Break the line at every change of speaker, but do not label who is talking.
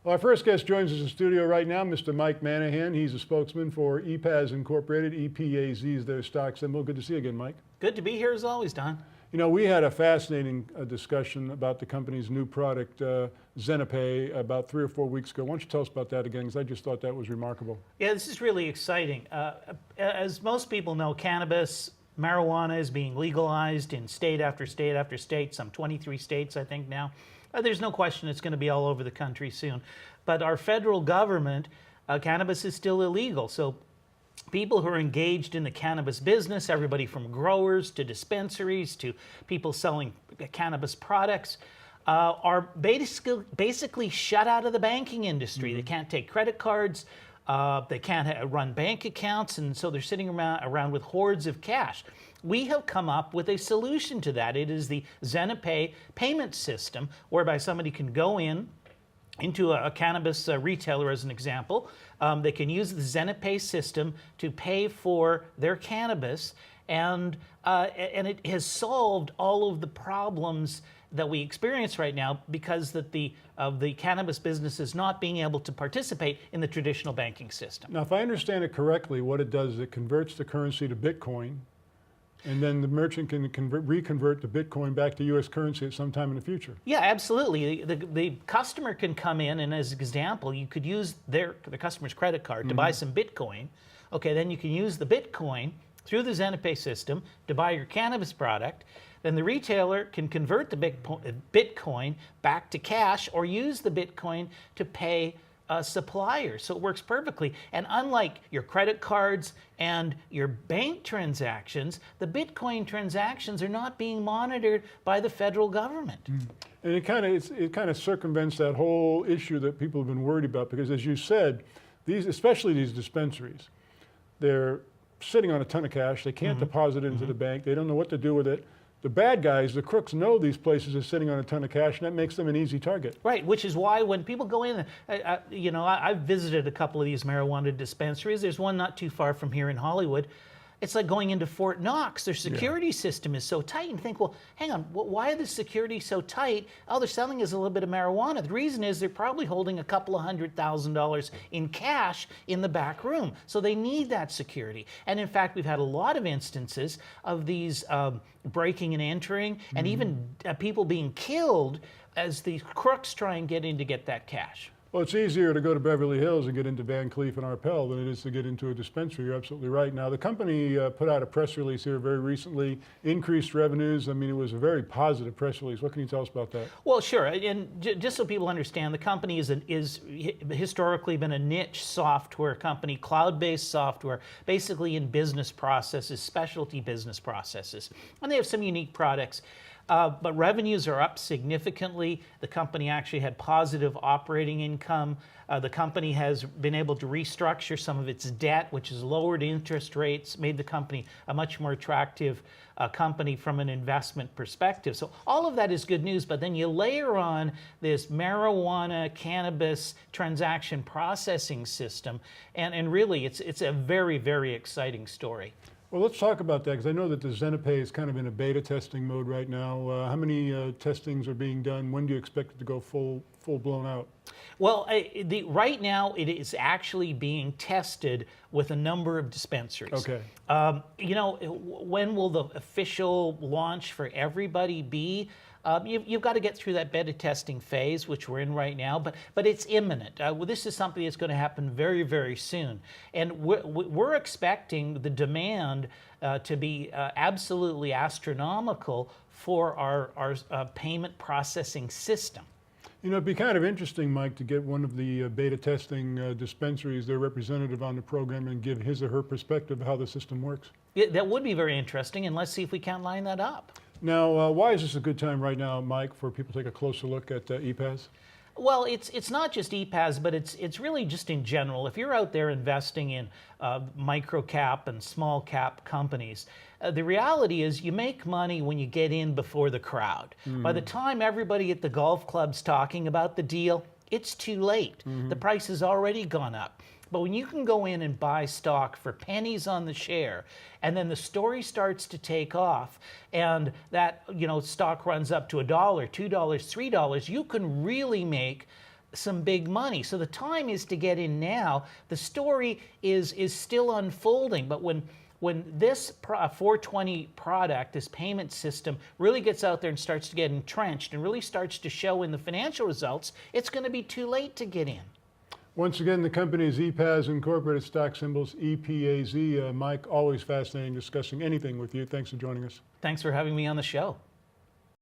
Well, our first guest joins us in studio right now, Mr. Mike Manahan. He's a spokesman for Epazz Incorporated. EPAZ is their stock symbol. Good to see you again, Mike.
Good to be here as always, Don.
You know, we had a fascinating discussion about the company's new product, ZenaPay, about 3 or 4 weeks ago. Why don't you tell us about that again, because I just thought that was remarkable.
Yeah, this is really exciting. As most people know, cannabis, marijuana is being legalized in state after state after state, some 23 states, I think now. There's no question it's going to be all over the country soon. But our federal government, cannabis is still illegal. So people who are engaged in the cannabis business, everybody from growers to dispensaries to people selling cannabis products, are basically shut out of the banking industry. They can't take credit cards. They can't run bank accounts, and so they're sitting around with hordes of cash. We have come up with a solution to that. It is the ZenaPay payment system, whereby somebody can go into a cannabis retailer, as an example. They can use the ZenaPay system to pay for their cannabis, and it has solved all of the problems that we experience right now because of the cannabis business is not being able to participate in the traditional banking system.
Now, if I understand it correctly, what it does is it converts the currency to Bitcoin, and then the merchant can reconvert the Bitcoin back to U.S. currency at some time in the future.
Yeah, absolutely. The customer can come in, and as an example, you could use the customer's credit card to buy some Bitcoin. Okay, then you can use the Bitcoin through the ZenaPay system to buy your cannabis product. Then the retailer can convert the Bitcoin back to cash or use the Bitcoin to pay suppliers. So it works perfectly. And unlike your credit cards and your bank transactions, the Bitcoin transactions are not being monitored by the federal government.
And it kind of circumvents that whole issue that people have been worried about, because as you said, especially these dispensaries, they're sitting on a ton of cash. They can't deposit it into the bank. They don't know what to do with it. The bad guys, the crooks, know these places are sitting on a ton of cash, and that makes them an easy target.
Right, which is why when people go in, I've visited a couple of these marijuana dispensaries. There's one not too far from here in Hollywood. It's like going into Fort Knox. Their security system is so tight. And you think, well, hang on, why is the security so tight? All they're selling is a little bit of marijuana. The reason is they're probably holding a couple of $100,000 in cash in the back room. So they need that security. And in fact, we've had a lot of instances of these breaking and entering, and even people being killed as these crooks try and get in to get that cash.
Well, it's easier to go to Beverly Hills and get into Van Cleef and Arpels than it is to get into a dispensary. You're absolutely right. Now, the company put out a press release here very recently, increased revenues. I mean, it was a very positive press release. What can you tell us about that?
Well, sure. And just so people understand, the company is historically been a niche software company, cloud-based software, basically in business processes, specialty business processes. And they have some unique products. But revenues are up significantly. The company actually had positive operating income. The company has been able to restructure some of its debt, which has lowered interest rates, made the company a much more attractive company from an investment perspective. So all of that is good news, but then you layer on this marijuana, cannabis transaction processing system, and really it's a very, very exciting story.
Well, let's talk about that, because I know that the ZenaPay is kind of in a beta testing mode right now. How many testings are being done? When do you expect it to go full blown out?
Well, right now it is actually being tested with a number of dispensaries.
Okay.
When will the official launch for everybody be? You've got to get through that beta testing phase, which we're in right now, but it's imminent. This is something that's going to happen very, very soon. And we're expecting the demand to be absolutely astronomical for our payment processing system.
You know, it'd be kind of interesting, Mike, to get one of the beta testing dispensaries, their representative on the program, and give his or her perspective of how the system works.
That would be very interesting, and let's see if we can't line that up.
Now, why is this a good time right now, Mike, for people to take a closer look at Epazz?
Well, it's not just Epazz, but it's really just in general. If you're out there investing in micro cap and small cap companies, the reality is you make money when you get in before the crowd. By the time everybody at the golf club's talking about the deal, it's too late. The price has already gone up. But when you can go in and buy stock for pennies on the share, and then the story starts to take off, and that stock runs up to $1, $2, $3, you can really make some big money. So the time is to get in now. The story is still unfolding, but when this 420 product, this payment system, really gets out there and starts to get entrenched and really starts to show in the financial results, it's going to be too late to get in.
Once again, the company is Epazz Incorporated, stock symbols EPAZ. Mike, always fascinating discussing anything with you. Thanks for joining us.
Thanks for having me on the show.